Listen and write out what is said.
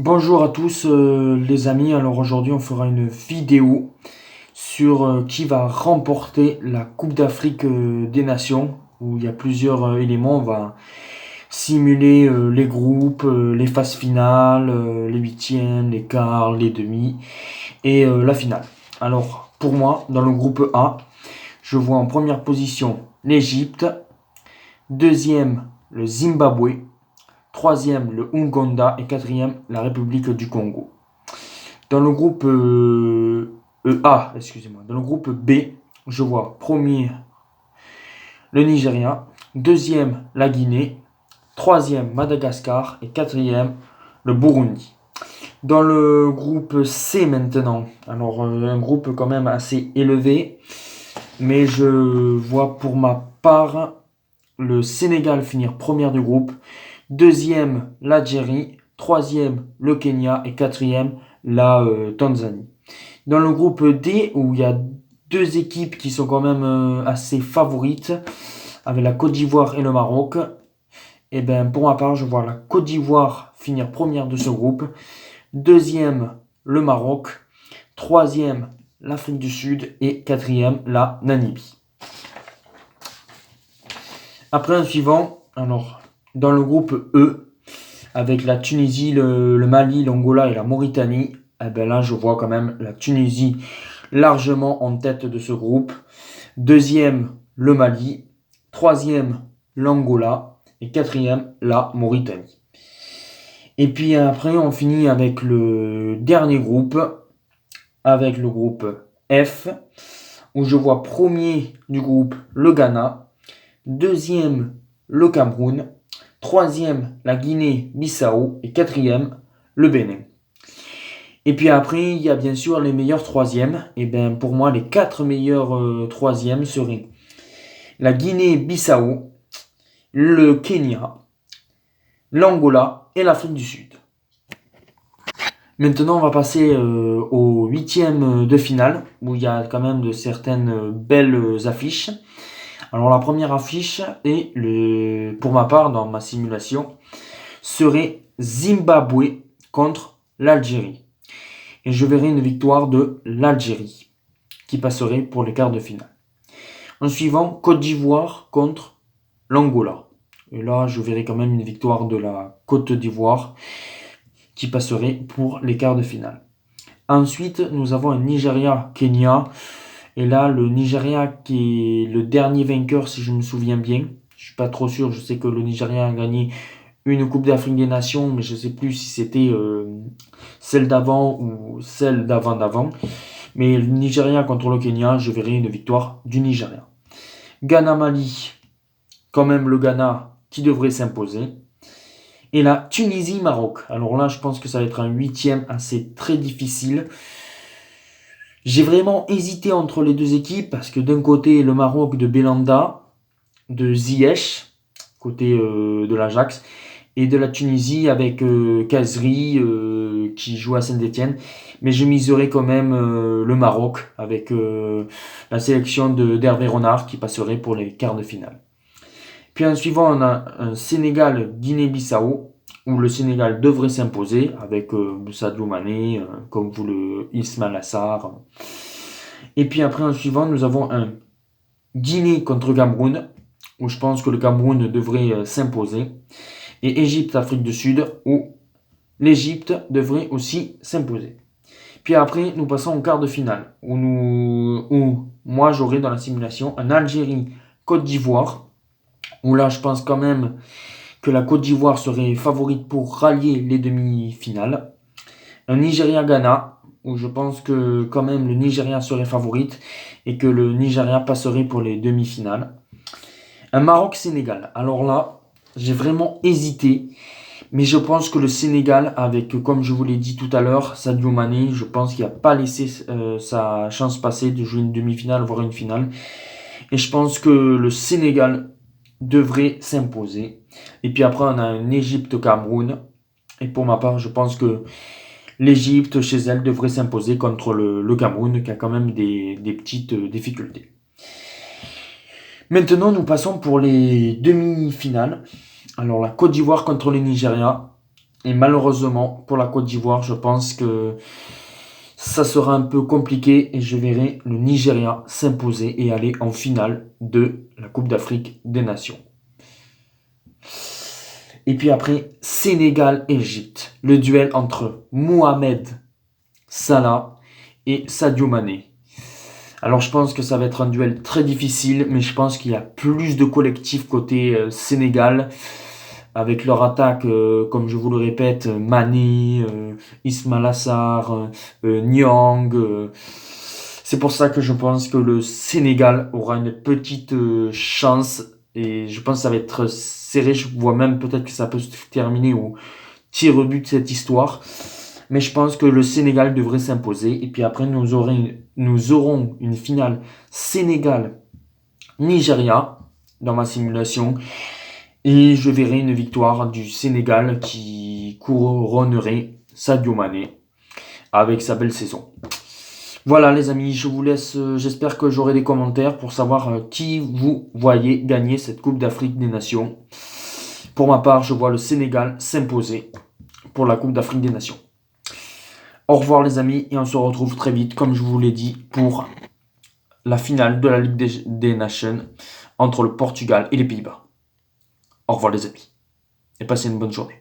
Bonjour à tous les amis, alors aujourd'hui on fera une vidéo sur qui va remporter la Coupe d'Afrique des Nations, où il y a plusieurs éléments. On va simuler les groupes, les phases finales, les huitièmes, les quarts, les demi et la finale. Alors pour moi, dans le groupe A, je vois en première position l'Égypte, deuxième le Zimbabwe, troisième le Ouganda et quatrième la République du Congo. Dans le groupe A, excusez-moi, dans le groupe B, je vois premier le Nigeria, deuxième la Guinée, troisième Madagascar et quatrième le Burundi. Dans le groupe C maintenant, alors un groupe quand même assez élevé, mais je vois pour ma part le Sénégal finir première du groupe, deuxième l'Algérie, troisième le Kenya et quatrième la Tanzanie. Dans le groupe D, où il y a deux équipes qui sont quand même assez favorites, avec la Côte d'Ivoire et le Maroc, et ben pour ma part, je vois la Côte d'Ivoire finir première de ce groupe, deuxième le Maroc, troisième l'Afrique du Sud et quatrième la Namibie. Après un suivant, alors dans le groupe E, avec la Tunisie, le Mali, l'Angola et la Mauritanie, eh ben là je vois quand même la Tunisie largement en tête de ce groupe. Deuxième, le Mali. Troisième, l'Angola. Et quatrième, la Mauritanie. Et puis après, on finit avec le dernier groupe, avec le groupe F, où je vois premier du groupe le Ghana, deuxième le Cameroun, troisième la Guinée-Bissau et quatrième le Bénin. Et puis après, il y a bien sûr les meilleurs troisièmes. Et bien pour moi, les quatre meilleurs troisièmes seraient la Guinée-Bissau, le Kenya, l'Angola et l'Afrique du Sud. Maintenant, on va passer au huitième de finale, où il y a quand même de certaines belles affiches. Alors la première affiche, est pour ma part, dans ma simulation, serait Zimbabwe contre l'Algérie. Et je verrai une victoire de l'Algérie, qui passerait pour les quarts de finale. En suivant, Côte d'Ivoire contre l'Angola. Et là, je verrai quand même une victoire de la Côte d'Ivoire qui passerait pour les quarts de finale. Ensuite, nous avons un Nigeria-Kenya. Et là, le Nigeria qui est le dernier vainqueur, si je me souviens bien. Je ne suis pas trop sûr, je sais que le Nigeria a gagné une Coupe d'Afrique des Nations, mais je ne sais plus si c'était celle d'avant ou celle d'avant. Mais le Nigeria contre le Kenya, je verrai une victoire du Nigeria. Ghana-Mali, quand même le Ghana qui devrait s'imposer. Et la Tunisie-Maroc. Alors là, je pense que ça va être un huitième assez très difficile. J'ai vraiment hésité entre les deux équipes parce que d'un côté, le Maroc de Belanda, de Ziyech, côté de l'Ajax, et de la Tunisie avec Kazri qui joue à Saint-Etienne. Mais je miserai quand même le Maroc avec la sélection d'Hervé Renard qui passerait pour les quarts de finale. Puis en suivant, on a un Sénégal-Guinée-Bissau, où le Sénégal devrait s'imposer avec Sadio Mané, comme vous le Ismail Assar. Et puis après, en suivant, nous avons un Guinée contre Cameroun, où je pense que le Cameroun devrait s'imposer. Et Égypte-Afrique du Sud, où l'Égypte devrait aussi s'imposer. Puis après, nous passons au quart de finale, où moi j'aurai dans la simulation un Algérie-Côte d'Ivoire, où là je pense quand même que la Côte d'Ivoire serait favorite pour rallier les demi-finales. Un Nigeria-Ghana, où je pense que quand même le Nigeria serait favorite et que le Nigeria passerait pour les demi-finales. Un Maroc-Sénégal. Alors là, j'ai vraiment hésité, mais je pense que le Sénégal, avec, comme je vous l'ai dit tout à l'heure, Sadio Mané, je pense qu'il n'a pas laissé sa chance passer de jouer une demi-finale, voire une finale. Et je pense que le Sénégal devrait s'imposer. Et puis après, on a un Égypte-Cameroun. Et pour ma part, je pense que l'Égypte, chez elle, devrait s'imposer contre le Cameroun, qui a quand même des petites difficultés. Maintenant, nous passons pour les demi-finales. Alors, la Côte d'Ivoire contre le Nigeria. Et malheureusement, pour la Côte d'Ivoire, je pense que ça sera un peu compliqué et je verrai le Nigeria s'imposer et aller en finale de la Coupe d'Afrique des Nations. Et puis après, Sénégal-Égypte. Le duel entre Mohamed Salah et Sadio Mané. Alors je pense que ça va être un duel très difficile, mais je pense qu'il y a plus de collectifs côté Sénégal, avec leur attaque, comme je vous le répète, Mané, Ismail Assar, Nyang. C'est pour ça que je pense que le Sénégal aura une petite chance, et je pense que ça va être serré. Je vois même peut-être que ça peut se terminer au tir au but de cette histoire. Mais je pense que le Sénégal devrait s'imposer. Et puis après, nous aurons une finale Sénégal-Nigeria dans ma simulation. Et je verrai une victoire du Sénégal qui couronnerait Sadio Mané avec sa belle saison. Voilà les amis, je vous laisse. J'espère que j'aurai des commentaires pour savoir qui vous voyez gagner cette Coupe d'Afrique des Nations. Pour ma part, je vois le Sénégal s'imposer pour la Coupe d'Afrique des Nations. Au revoir les amis, et on se retrouve très vite, comme je vous l'ai dit, pour la finale de la Ligue des Nations entre le Portugal et les Pays-Bas. Au revoir les amis, et passez une bonne journée.